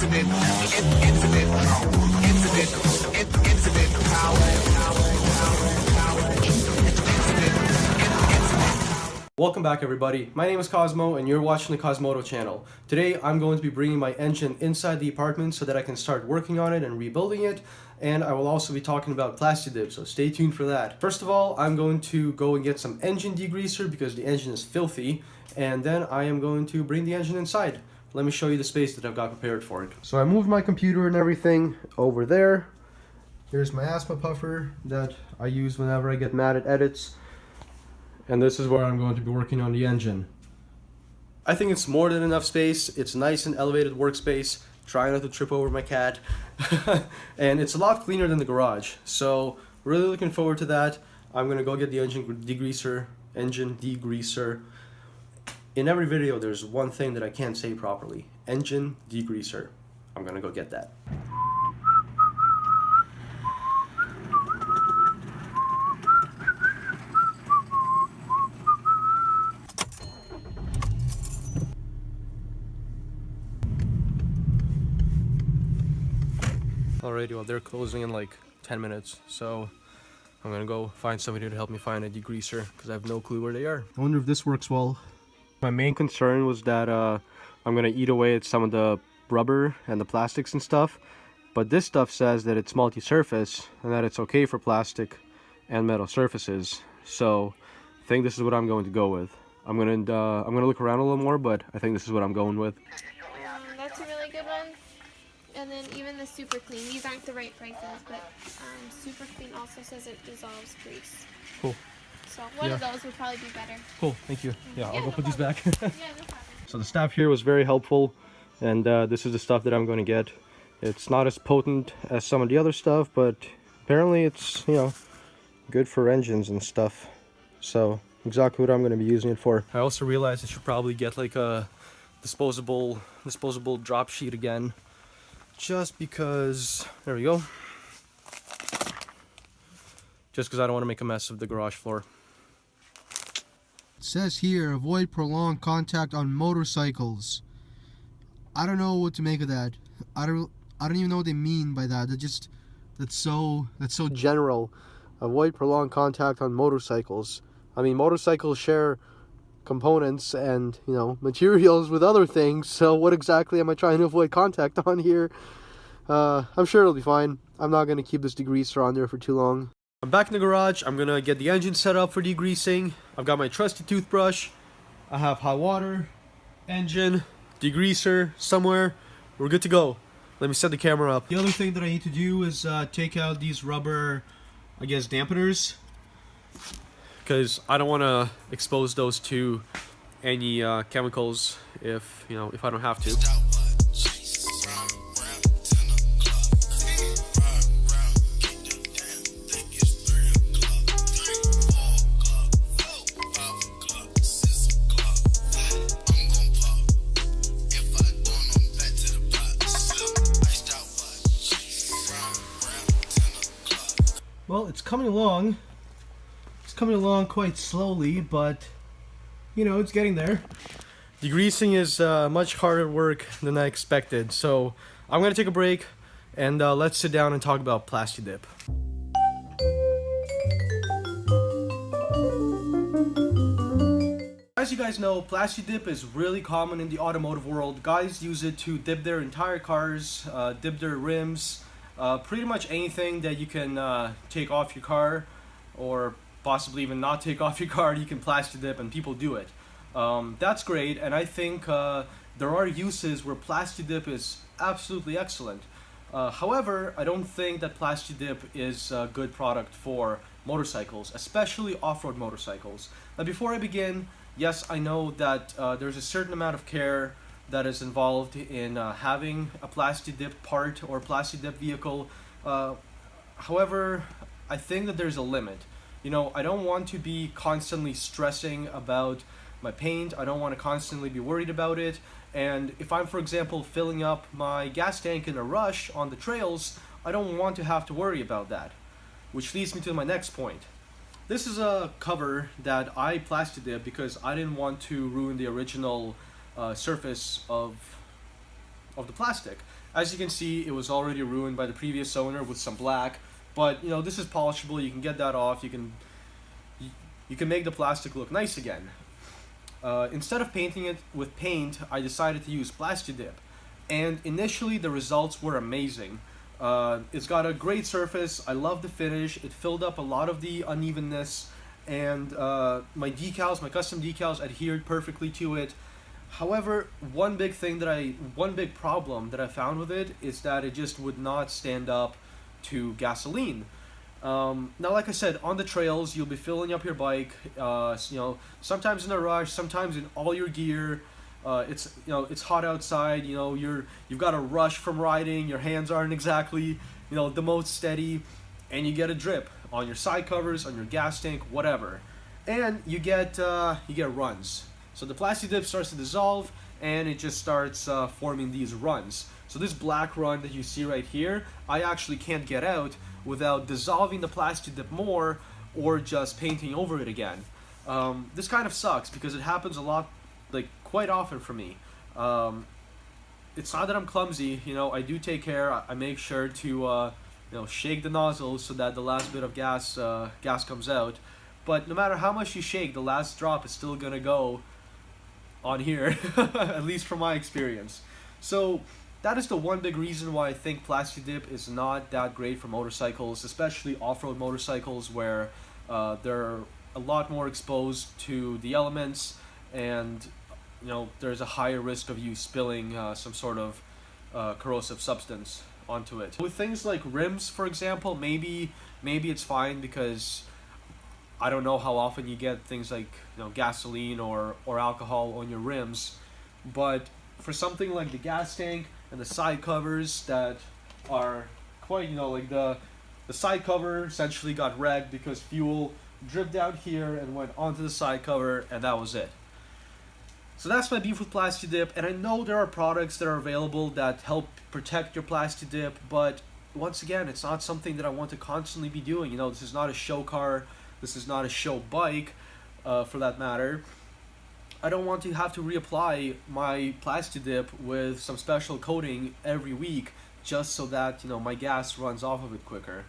Welcome back everybody, my name is Cosmo and you're watching the Kosmoto channel. Today I'm going to be bringing my engine inside the apartment so that I can start working on it and rebuilding it, and I will also be talking about Plasti Dip, so stay tuned for that. First of all, I'm going to go and get some engine degreaser because the engine is filthy, and then I am going to bring the engine inside. Let me show you the space that I've got prepared for it. So I moved my computer and everything over there. Here's my asthma puffer that I use whenever I get mad at edits. And this is where I'm going to be working on the engine. I think it's more than enough space. It's nice and elevated workspace. Try not to trip over my cat. And it's a lot cleaner than the garage. So really looking forward to that. I'm gonna go get the engine degreaser. In every video there's one thing that I can't say properly. Engine degreaser. I'm gonna go get that. Alrighty, well they're closing in like 10 minutes, so I'm gonna go find somebody to help me find a degreaser because I have no clue where they are. I wonder if this works well. My main concern was that I'm gonna eat away at some of the rubber and the plastics and stuff, but this stuff says that it's multi-surface and that it's okay for plastic and metal surfaces, so I think this is what I'm going to go with. I'm gonna look around a little more, but I think this is what I'm going with. That's a really good one. And then even the super clean, these aren't the right prices, but super clean also says it dissolves grease. Cool. So one of those would probably be better. Cool, thank you. Yeah, I'll go put these back. Yeah, no problem. So the staff here was very helpful, and this is the stuff that I'm going to get. It's not as potent as some of the other stuff, but apparently it's, you know, good for engines and stuff. So exactly what I'm going to be using it for. I also realized I should probably get like a disposable drop sheet again. Just because, there we go. Just because I don't want to make a mess of the garage floor. It says here, avoid prolonged contact on motorcycles. I don't know what to make of that. I don't even know what they mean by that. That's so general. Avoid prolonged contact on motorcycles. I mean, motorcycles share components and, you know, materials with other things, so what exactly am I trying to avoid contact on here? I'm sure it'll be fine. I'm not going to keep this degreaser on there for too long. I'm back in the garage. I'm going to get the engine set up for degreasing. I've got my trusty toothbrush. I have hot water, engine, degreaser somewhere. We're good to go. Let me set the camera up. The other thing that I need to do is take out these rubber, I guess, dampeners, because I don't want to expose those to any chemicals if I don't have to. Well, it's coming along. It's coming along quite slowly, but you know, it's getting there. Degreasing is much harder work than I expected, so I'm gonna take a break and let's sit down and talk about Plasti Dip. As you guys know, Plasti Dip is really common in the automotive world. Guys use it to dip their entire cars, dip their rims, pretty much anything that you can take off your car, or possibly even not take off your car, you can Plasti Dip, and people do it. That's great, and I think there are uses where Plasti Dip is absolutely excellent. However, I don't think that Plasti Dip is a good product for motorcycles, especially off-road motorcycles. Now before I begin, yes, I know that there's a certain amount of care that is involved in having a Plasti Dip part or Plasti Dip vehicle. However, I think that there's a limit. You know, I don't want to be constantly stressing about my paint. I don't want to constantly be worried about it. And if I'm, for example, filling up my gas tank in a rush on the trails, I don't want to have to worry about that. Which leads me to my next point. This is a cover that I Plasti Dip because I didn't want to ruin the original surface of of the plastic. As you can see, it was already ruined by the previous owner with some black, but you know, this is polishable. You can get that off. You can make the plastic look nice again. Instead of painting it with paint, I decided to use Plasti Dip, and initially the results were amazing. It's got a great surface. I love the finish. It filled up a lot of the unevenness, and my custom decals adhered perfectly to it. However, one big problem that I found with it is that it just would not stand up to gasoline. Now, like I said, on the trails, you'll be filling up your bike, you know, sometimes in a rush, sometimes in all your gear. It's hot outside, you know, you've got a rush from riding, your hands aren't exactly, you know, the most steady, and you get a drip on your side covers, on your gas tank, whatever. And you get runs. So the Plasti Dip starts to dissolve, and it just starts forming these runs. So this black run that you see right here, I actually can't get out without dissolving the Plasti Dip more or just painting over it again. This kind of sucks because it happens a lot, like quite often for me. It's not that I'm clumsy, you know, I do take care. I make sure to you know, shake the nozzle so that the last bit of gas comes out. But no matter how much you shake, the last drop is still gonna go on here, at least from my experience. So that is the one big reason why I think Plasti Dip is not that great for motorcycles, especially off-road motorcycles where they're a lot more exposed to the elements, and you know, there's a higher risk of you spilling some sort of corrosive substance onto it. With things like rims, for example, maybe it's fine because I don't know how often you get things like, you know, gasoline or alcohol on your rims, but for something like the gas tank and the side covers that are quite, you know, like the side cover essentially got wrecked because fuel dripped down here and went onto the side cover, and that was it. So that's my beef with Plasti Dip, and I know there are products that are available that help protect your Plasti Dip, but once again, it's not something that I want to constantly be doing. You know, this is not a show car. This is not a show bike, for that matter. I don't want to have to reapply my Plasti Dip with some special coating every week just so that, you know, my gas runs off of it quicker.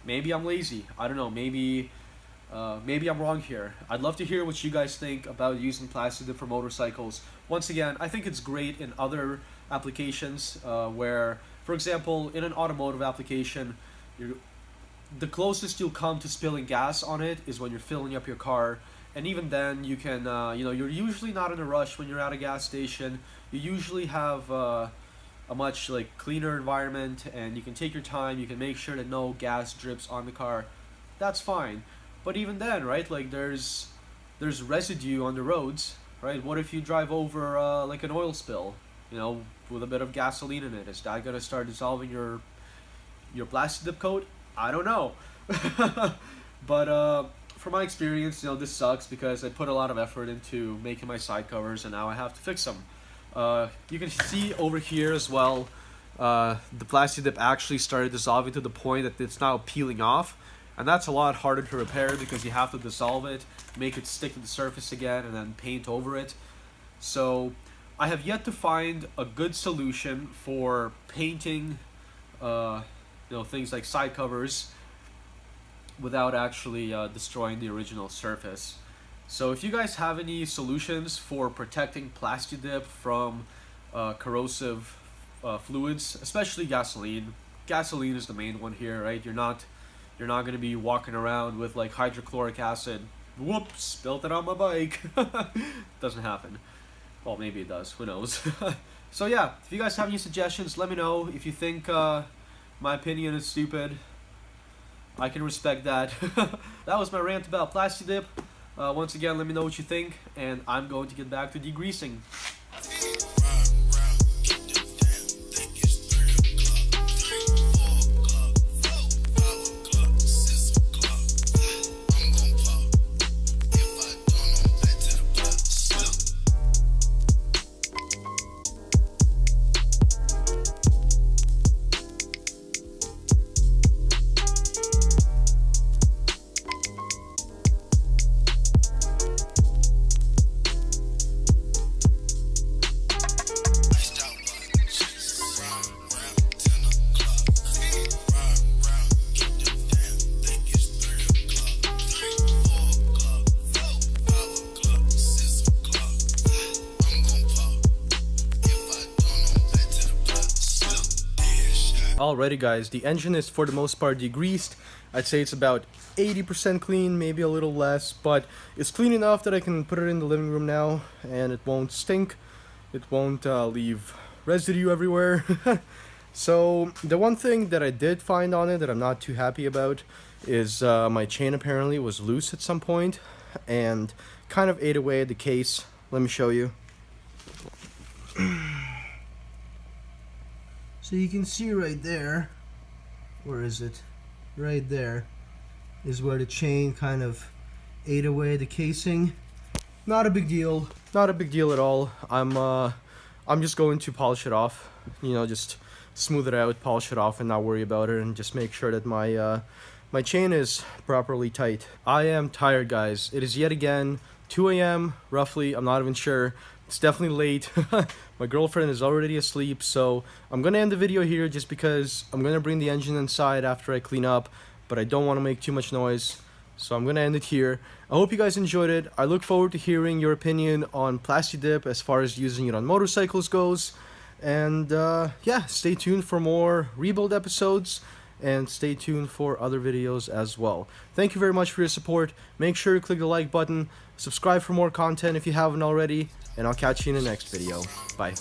Maybe I'm lazy. I don't know. Maybe I'm wrong here. I'd love to hear what you guys think about using Plasti Dip for motorcycles. Once again, I think it's great in other applications where, for example, in an automotive application, the closest you'll come to spilling gas on it is when you're filling up your car, and even then you can you know, you're usually not in a rush when you're at a gas station. You usually have a much like cleaner environment, and you can take your time. You can make sure that no gas drips on the car. That's fine. But even then, right, like there's residue on the roads, right? What if you drive over like an oil spill, you know, with a bit of gasoline in it? Is that gonna start dissolving your Plasti Dip coat? I don't know. But from my experience, you know, this sucks because I put a lot of effort into making my side covers, and now I have to fix them. You can see over here as well, the Plasti Dip actually started dissolving to the point that it's now peeling off, and that's a lot harder to repair because you have to dissolve it, make it stick to the surface again, and then paint over it. So I have yet to find a good solution for painting you know, things like side covers without actually destroying the original surface. So if you guys have any solutions for protecting Plasti Dip from corrosive fluids, especially gasoline. Gasoline is the main one here, right? You're not going to be walking around with like hydrochloric acid. Whoops, spilled it on my bike. Doesn't happen. Well, maybe it does. Who knows? So yeah, if you guys have any suggestions, let me know. If you think my opinion is stupid, I can respect that. That was my rant about Plasti Dip. Once again, let me know what you think, and I'm going to get back to degreasing. Alrighty guys, the engine is for the most part degreased. I'd say it's about 80% clean, maybe a little less, but it's clean enough that I can put it in the living room now and it won't stink. It won't leave residue everywhere. So the one thing that I did find on it that I'm not too happy about is my chain apparently was loose at some point and kind of ate away at the case. Let me show you. So you can see right there, where is it? Right there is where the chain kind of ate away the casing. Not a big deal. Not a big deal at all. I'm just going to polish it off. You know, just smooth it out, polish it off, and not worry about it, and just make sure that my my chain is properly tight. I am tired, guys. It is yet again 2 a.m. roughly. I'm not even sure. It's definitely late. My girlfriend is already asleep, so I'm gonna end the video here just because I'm gonna bring the engine inside after I clean up, but I don't want to make too much noise, so I'm gonna end it here. I hope you guys enjoyed it. I look forward to hearing your opinion on Plasti Dip as far as using it on motorcycles goes. And yeah, stay tuned for more rebuild episodes and stay tuned for other videos as well. Thank you very much for your support. Make sure to click the like button, subscribe for more content if you haven't already, and I'll catch you in the next video. Bye.